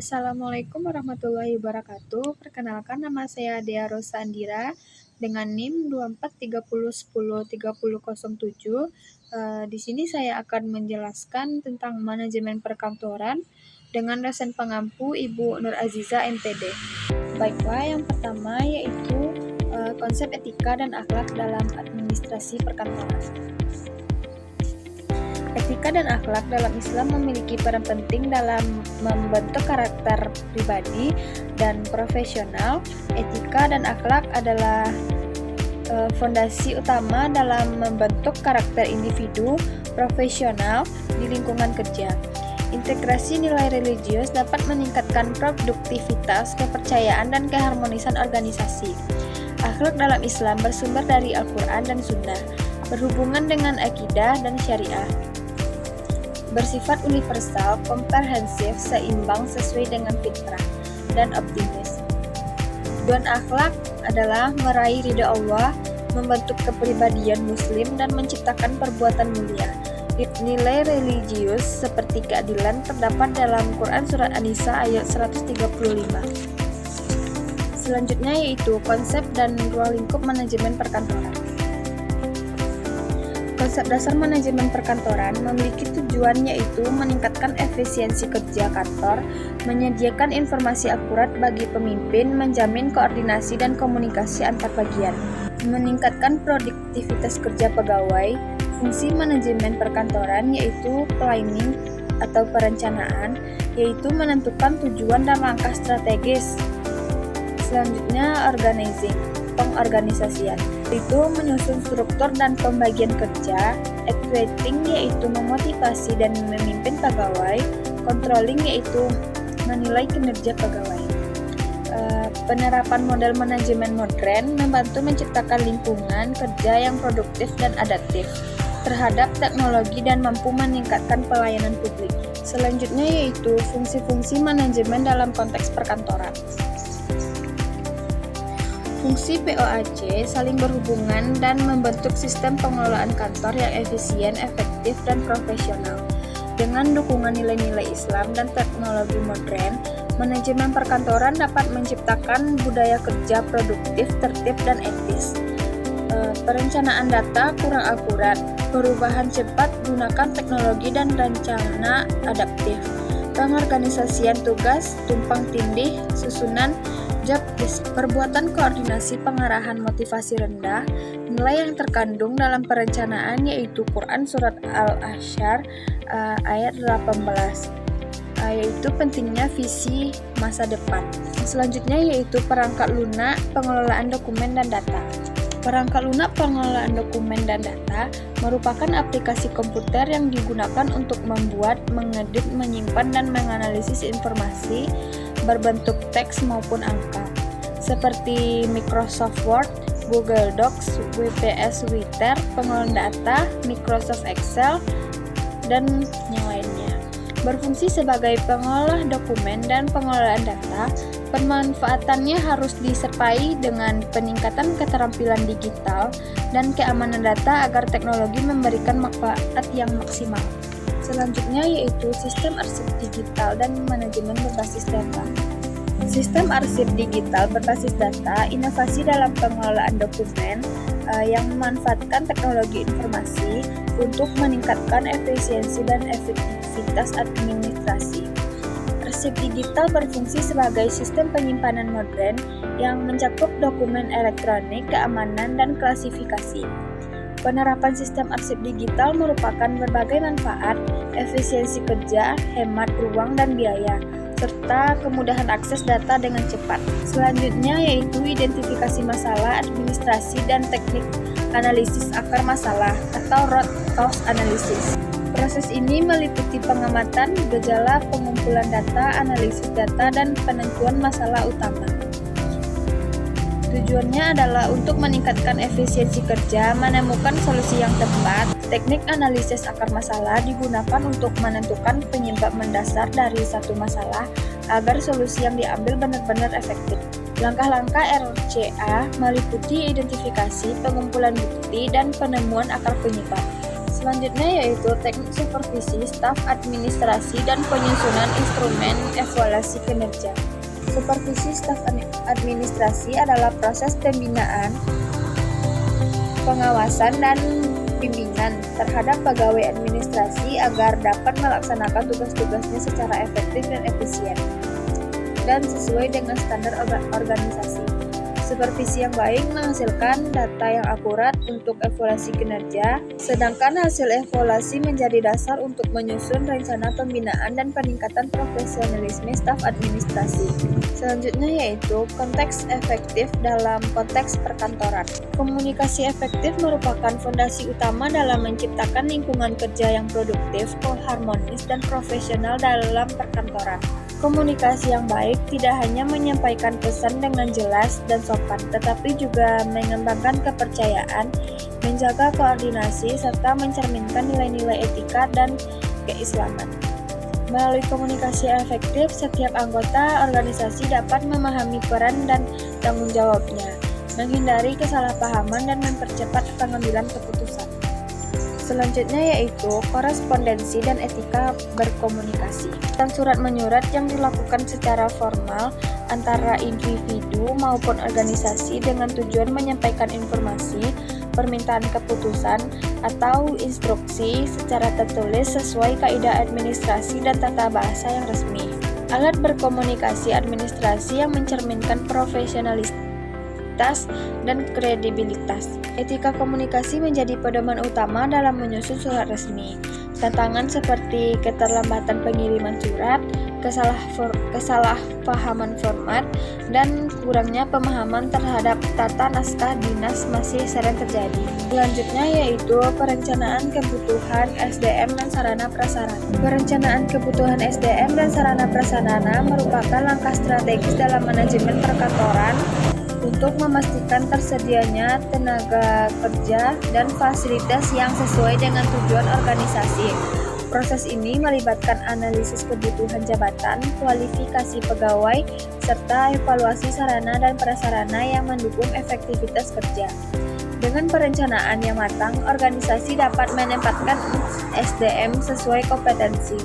Assalamualaikum warahmatullahi wabarakatuh. Perkenalkan, nama saya Dea Rosa Andira dengan NIM 2430103007. Di sini saya akan menjelaskan tentang manajemen perkantoran dengan dosen pengampu Ibu Nur Aziza MPD. Baiklah, yang pertama yaitu konsep etika dan akhlak dalam administrasi perkantoran. Etika dan akhlak dalam Islam memiliki peran penting dalam membentuk karakter pribadi dan profesional. Etika dan akhlak adalah fondasi utama dalam membentuk karakter individu profesional di lingkungan kerja. Integrasi nilai religius dapat meningkatkan produktivitas, kepercayaan, dan keharmonisan organisasi. Akhlak dalam Islam bersumber dari Al-Quran dan Sunnah, berhubungan dengan akidah dan syariah. Bersifat universal, komprehensif, seimbang, sesuai dengan fitrah, dan optimis. Tujuan akhlak adalah meraih ridha Allah, membentuk kepribadian muslim, dan menciptakan perbuatan mulia. Nilai religius seperti keadilan terdapat dalam Quran Surat An-Nisa ayat 135. Selanjutnya yaitu konsep dan ruang lingkup manajemen perkantoran. Konsep dasar manajemen perkantoran memiliki tujuan yaitu meningkatkan efisiensi kerja kantor, menyediakan informasi akurat bagi pemimpin, menjamin koordinasi dan komunikasi antar bagian, meningkatkan produktivitas kerja pegawai. Fungsi manajemen perkantoran yaitu planning atau perencanaan, yaitu menentukan tujuan dan langkah strategis. Selanjutnya organizing, pengorganisasian, itu menyusun struktur dan pembagian kerja. Equating yaitu memotivasi dan memimpin pegawai. Controlling yaitu menilai kinerja pegawai. Penerapan model manajemen modern membantu menciptakan lingkungan kerja yang produktif dan adaptif terhadap teknologi dan mampu meningkatkan pelayanan publik. Selanjutnya yaitu fungsi-fungsi manajemen dalam konteks perkantoran. Fungsi POAC saling berhubungan dan membentuk sistem pengelolaan kantor yang efisien, efektif, dan profesional. Dengan dukungan nilai-nilai Islam dan teknologi modern, manajemen perkantoran dapat menciptakan budaya kerja produktif, tertib, dan etis. Perencanaan data kurang akurat, perubahan cepat, gunakan teknologi dan rencana adaptif. Pengorganisasian tugas, tumpang tindih, susunan job desk, perbuatan koordinasi, pengarahan, motivasi rendah. Nilai yang terkandung dalam perencanaan yaitu Quran Surat Al-Ahzab ayat 18, yaitu pentingnya visi masa depan. Selanjutnya yaitu perangkat lunak, pengelolaan dokumen dan data. Perangkat lunak pengelolaan dokumen dan data merupakan aplikasi komputer yang digunakan untuk membuat, mengedit, menyimpan, dan menganalisis informasi berbentuk teks maupun angka, seperti Microsoft Word, Google Docs, WPS, Twitter, pengelolaan data, Microsoft Excel, dan yang lainnya. Berfungsi sebagai pengolah dokumen dan pengelolaan data, pemanfaatannya harus disertai dengan peningkatan keterampilan digital dan keamanan data agar teknologi memberikan manfaat yang maksimal. Selanjutnya yaitu sistem arsip digital dan manajemen berbasis data. Sistem arsip digital berbasis data, inovasi dalam pengelolaan dokumen yang memanfaatkan teknologi informasi untuk meningkatkan efisiensi dan efektivitas administrasi. Arsip digital berfungsi sebagai sistem penyimpanan modern yang mencakup dokumen elektronik, keamanan, dan klasifikasi. Penerapan sistem arsip digital merupakan berbagai manfaat, efisiensi kerja, hemat ruang dan biaya, serta kemudahan akses data dengan cepat. Selanjutnya yaitu identifikasi masalah administrasi dan teknik analisis akar masalah atau root cause analysis. Proses ini meliputi pengamatan gejala, pengumpulan data, analisis data, dan penentuan masalah utama. Tujuannya adalah untuk meningkatkan efisiensi kerja, menemukan solusi yang tepat. Teknik analisis akar masalah digunakan untuk menentukan penyebab mendasar dari satu masalah agar solusi yang diambil benar-benar efektif. Langkah-langkah RCA meliputi identifikasi, pengumpulan bukti, dan penemuan akar penyebab. Selanjutnya yaitu teknik supervisi, staf administrasi, dan penyusunan instrumen evaluasi kinerja. Supervisi staf administrasi adalah proses pembinaan, pengawasan, dan bimbingan terhadap pegawai administrasi agar dapat melaksanakan tugas-tugasnya secara efektif dan efisien dan sesuai dengan standar organisasi. Supervisi yang baik menghasilkan data yang akurat untuk evaluasi kinerja, sedangkan hasil evaluasi menjadi dasar untuk menyusun rencana pembinaan dan peningkatan profesionalisme staf administrasi. Selanjutnya yaitu konteks efektif dalam konteks perkantoran. Komunikasi efektif merupakan fondasi utama dalam menciptakan lingkungan kerja yang produktif, harmonis, dan profesional dalam perkantoran. Komunikasi yang baik tidak hanya menyampaikan pesan dengan jelas dan sopan, tetapi juga mengembangkan kepercayaan, menjaga koordinasi, serta mencerminkan nilai-nilai etika dan keislaman. Melalui komunikasi yang efektif, setiap anggota organisasi dapat memahami peran dan tanggung jawabnya, menghindari kesalahpahaman, dan mempercepat pengambilan keputusan. Selanjutnya yaitu korespondensi dan etika berkomunikasi. Dan surat menyurat yang dilakukan secara formal antara individu maupun organisasi dengan tujuan menyampaikan informasi, permintaan keputusan, atau instruksi secara tertulis sesuai kaidah administrasi dan tata bahasa yang resmi. Alat berkomunikasi administrasi yang mencerminkan profesionalitas dan kredibilitas. Etika komunikasi menjadi pedoman utama dalam menyusun surat resmi. Tantangan seperti keterlambatan pengiriman surat, kesalahpahaman format, dan kurangnya pemahaman terhadap tata naskah dinas masih sering terjadi. Selanjutnya yaitu perencanaan kebutuhan SDM dan sarana prasarana. Perencanaan kebutuhan SDM dan sarana prasarana merupakan langkah strategis dalam manajemen perkantoran untuk memastikan tersedianya tenaga kerja dan fasilitas yang sesuai dengan tujuan organisasi. Proses ini melibatkan analisis kebutuhan jabatan, kualifikasi pegawai, serta evaluasi sarana dan prasarana yang mendukung efektivitas kerja. Dengan perencanaan yang matang, organisasi dapat menempatkan SDM sesuai kompetensi.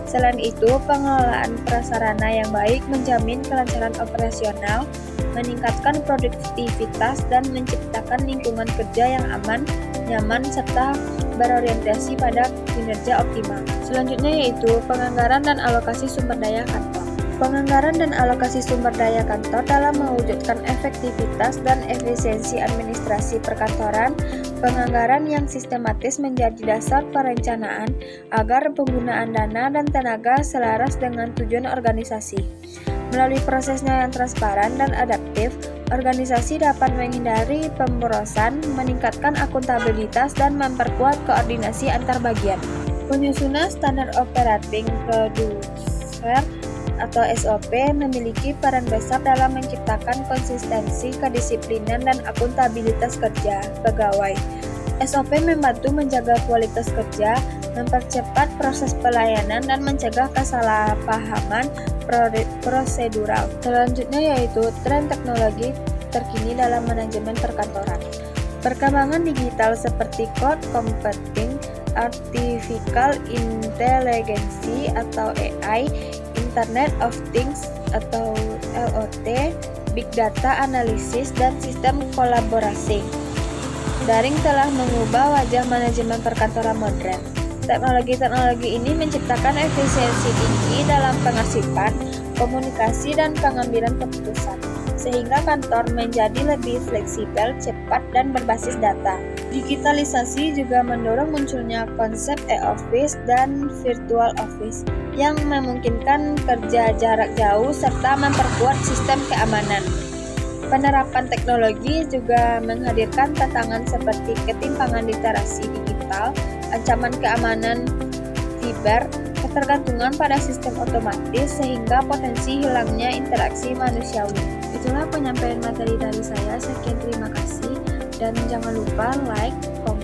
Selain itu, pengelolaan prasarana yang baik menjamin kelancaran operasional, meningkatkan produktivitas, dan menciptakan lingkungan kerja yang aman, nyaman, serta berorientasi pada kinerja optimal. Selanjutnya yaitu penganggaran dan alokasi sumber daya kantor. Penganggaran dan alokasi sumber daya kantor dalam mewujudkan efektivitas dan efisiensi administrasi perkantoran. Penganggaran yang sistematis menjadi dasar perencanaan agar penggunaan dana dan tenaga selaras dengan tujuan organisasi. Melalui prosesnya yang transparan dan adaptif, organisasi dapat menghindari pemborosan, meningkatkan akuntabilitas, dan memperkuat koordinasi antar bagian. Penyusunan standar operating procedure atau SOP memiliki peran besar dalam menciptakan konsistensi, kedisiplinan, dan akuntabilitas kerja pegawai. SOP membantu menjaga kualitas kerja, mempercepat proses pelayanan, dan mencegah kesalahpahaman prosedural. Selanjutnya yaitu tren teknologi terkini dalam manajemen perkantoran. Perkembangan digital seperti cloud computing, artificial intelligence atau AI, Internet of Things atau IoT, Big Data Analysis, dan sistem kolaborasi daring telah mengubah wajah manajemen perkantoran modern. Teknologi-teknologi ini menciptakan efisiensi tinggi dalam pengarsipan, komunikasi, dan pengambilan keputusan, sehingga kantor menjadi lebih fleksibel, cepat, dan berbasis data. Digitalisasi juga mendorong munculnya konsep e-office dan virtual office yang memungkinkan kerja jarak jauh serta memperkuat sistem keamanan. Penerapan teknologi juga menghadirkan tantangan seperti ketimpangan literasi digital, ancaman keamanan siber, ketergantungan pada sistem otomatis, sehingga potensi hilangnya interaksi manusiawi. Itulah penyampaian materi dari saya. Sekian, terima kasih, dan jangan lupa like, komen,